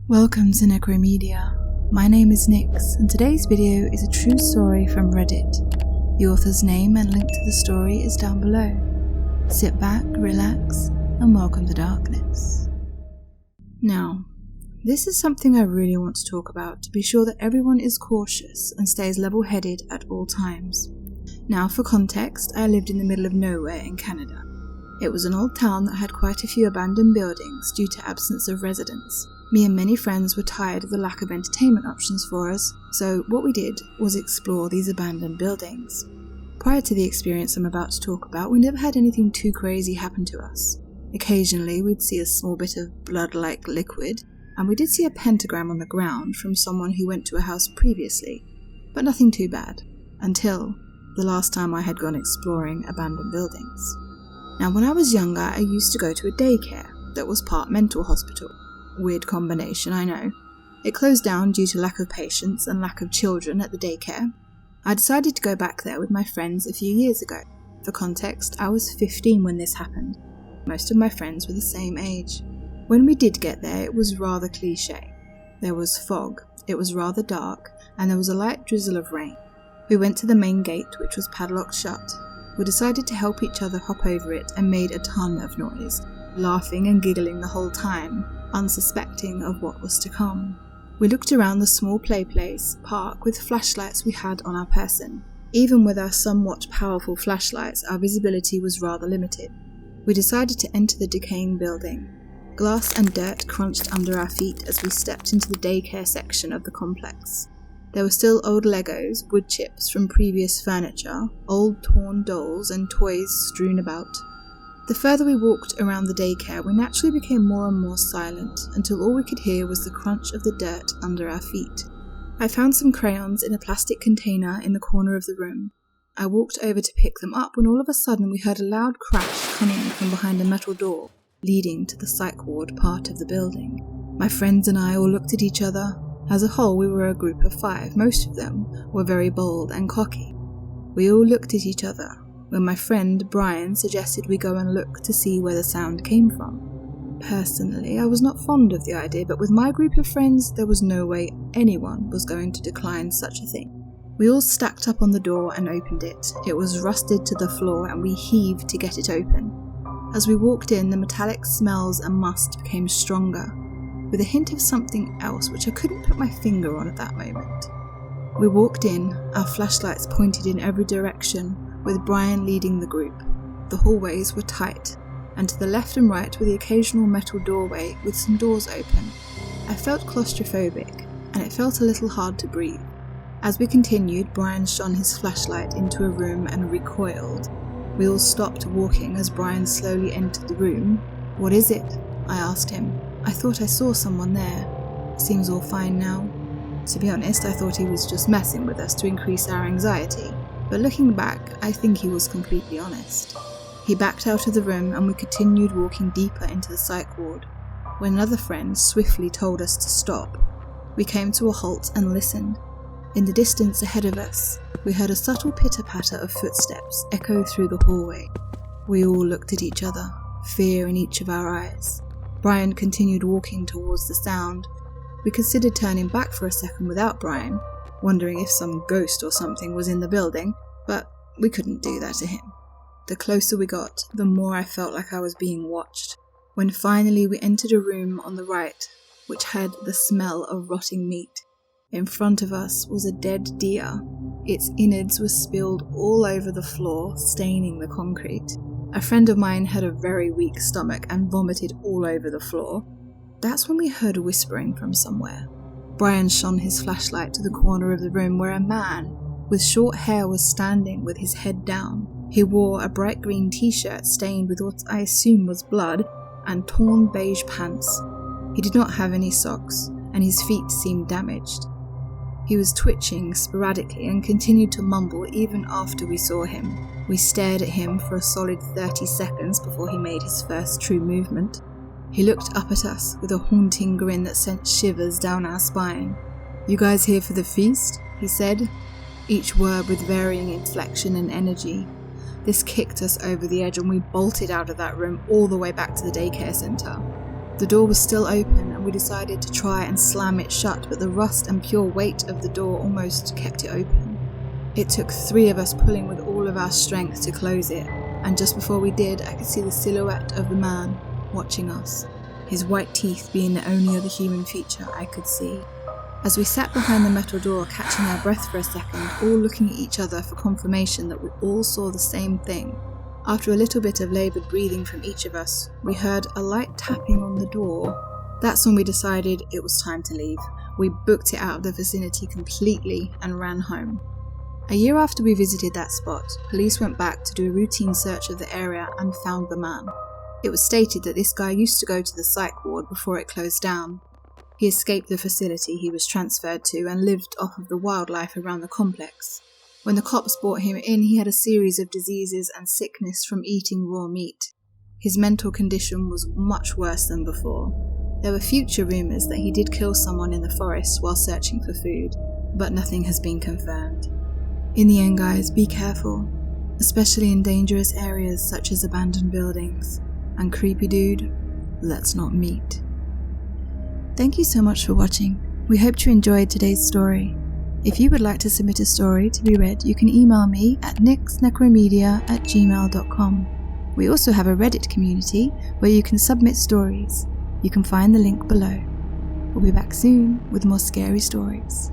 Welcome to NecroMedia. My name is Nyx, and today's video is a true story from Reddit. The author's name and link to the story is down below. Sit back, relax, and welcome to darkness. Now, this is something I really want to talk about to be sure that everyone is cautious and stays level-headed at all times. Now, for context, I lived in the middle of nowhere in Canada. It was an old town that had quite a few abandoned buildings due to absence of residents. Me and many friends were tired of the lack of entertainment options for us, so what we did was explore these abandoned buildings. Prior to the experience I'm about to talk about, we never had anything too crazy happen to us. Occasionally we'd see a small bit of blood-like liquid, and we did see a pentagram on the ground from someone who went to a house previously, but nothing too bad, until the last time I had gone exploring abandoned buildings. Now, when I was younger, I used to go to a daycare that was part mental hospital. Weird combination, I know. It closed down due to lack of patients and lack of children at the daycare. I decided to go back there with my friends a few years ago. For context, I was 15 when this happened. Most of my friends were the same age. When we did get there, it was rather cliche. There was fog, it was rather dark, and there was a light drizzle of rain. We went to the main gate, which was padlocked shut. We decided to help each other hop over it and made a ton of noise, laughing and giggling the whole time, unsuspecting of what was to come. We looked around the small play place park with flashlights we had on our person. Even with our somewhat powerful flashlights, our visibility was rather limited. We decided to enter the decaying building. Glass and dirt crunched under our feet as we stepped into the daycare section of the complex. There were still old Legos, wood chips from previous furniture, old torn dolls and toys strewn about. The further we walked around the daycare, we naturally became more and more silent, until all we could hear was the crunch of the dirt under our feet. I found some crayons in a plastic container in the corner of the room. I walked over to pick them up when all of a sudden we heard a loud crash coming from behind a metal door, leading to the psych ward part of the building. My friends and I all looked at each other. As a whole, we were a group of 5. Most of them were very bold and cocky. We all looked at each other when my friend Brian suggested we go and look to see where the sound came from. Personally, I was not fond of the idea, but with my group of friends, there was no way anyone was going to decline such a thing. We all stacked up on the door and opened it. It was rusted to the floor and we heaved to get it open. As we walked in, the metallic smells and must became stronger, with a hint of something else which I couldn't put my finger on at that moment. We walked in, our flashlights pointed in every direction, with Brian leading the group. The hallways were tight, and to the left and right were the occasional metal doorway with some doors open. I felt claustrophobic, and it felt a little hard to breathe. As we continued, Brian shone his flashlight into a room and recoiled. We all stopped walking as Brian slowly entered the room. "What is it?" I asked him. "I thought I saw someone there. Seems all fine now." To be honest, I thought he was just messing with us to increase our anxiety, but looking back, I think he was completely honest. He backed out of the room and we continued walking deeper into the psych ward, when another friend swiftly told us to stop. We came to a halt and listened. In the distance ahead of us, we heard a subtle pitter-patter of footsteps echo through the hallway. We all looked at each other, fear in each of our eyes. Brian continued walking towards the sound. We considered turning back for a second without Brian, wondering if some ghost or something was in the building, but we couldn't do that to him. The closer we got, the more I felt like I was being watched. When finally we entered a room on the right, which had the smell of rotting meat. In front of us was a dead deer. Its innards were spilled all over the floor, staining the concrete. A friend of mine had a very weak stomach and vomited all over the floor. That's when we heard a whispering from somewhere. Brian shone his flashlight to the corner of the room where a man with short hair was standing with his head down. He wore a bright green t-shirt stained with what I assume was blood and torn beige pants. He did not have any socks, and his feet seemed damaged. He was twitching sporadically and continued to mumble even after we saw him. We stared at him for a solid 30 seconds before he made his first true movement. He looked up at us with a haunting grin that sent shivers down our spine. "You guys here for the feast?" he said, each word with varying inflection and energy. This kicked us over the edge and we bolted out of that room all the way back to the daycare centre. The door was still open and we decided to try and slam it shut, but the rust and pure weight of the door almost kept it open. It took 3 of us pulling with all of our strength to close it, and just before we did, I could see the silhouette of the man watching us, his white teeth being the only other human feature I could see. As we sat behind the metal door, catching our breath for a second, all looking at each other for confirmation that we all saw the same thing, after a little bit of laboured breathing from each of us, we heard a light tapping on the door. That's when we decided it was time to leave. We booked it out of the vicinity completely and ran home. A year after we visited that spot, police went back to do a routine search of the area and found the man. It was stated that this guy used to go to the psych ward before it closed down. He escaped the facility he was transferred to and lived off of the wildlife around the complex. When the cops brought him in, he had a series of diseases and sickness from eating raw meat. His mental condition was much worse than before. There were future rumours that he did kill someone in the forest while searching for food, but nothing has been confirmed. In the end, guys, be careful, especially in dangerous areas such as abandoned buildings. And creepy dude, let's not meet. Thank you so much for watching. We hope you enjoyed today's story. If you would like to submit a story to be read, you can email me at nyxnecromedia@gmail.com. We also have a Reddit community where you can submit stories. You can find the link below. We'll be back soon with more scary stories.